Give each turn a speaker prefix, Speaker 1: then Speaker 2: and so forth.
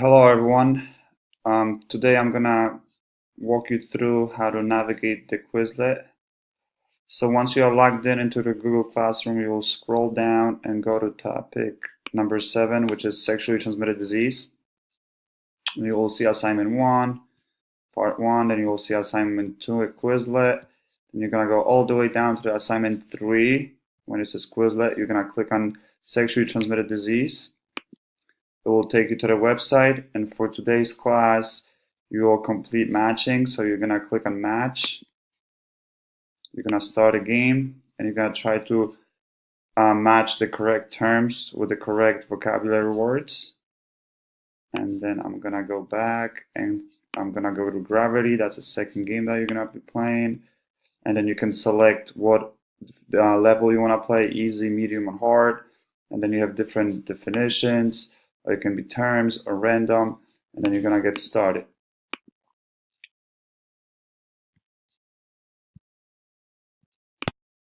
Speaker 1: Hello everyone. Today I'm gonna walk you through how to navigate the Quizlet. So once you are logged in into the Google Classroom, you will scroll down and go to topic number 7, which is sexually transmitted disease. You will see assignment 1, part 1, then you will see assignment 2 at Quizlet. Then you're gonna go all the way down to the assignment 3. When it says Quizlet, you're gonna click on sexually transmitted disease. It will take you to the website, and for today's class you will complete matching. So you're gonna click on match, you're gonna start a game, and you're gonna try to match the correct terms with the correct vocabulary words. And then I'm gonna go back and I'm gonna go to Gravity. That's the second game that you're gonna be playing, and then you can select what level you want to play: easy, medium, or hard. And then you have different definitions, or it can be terms or random, and then you're gonna get started.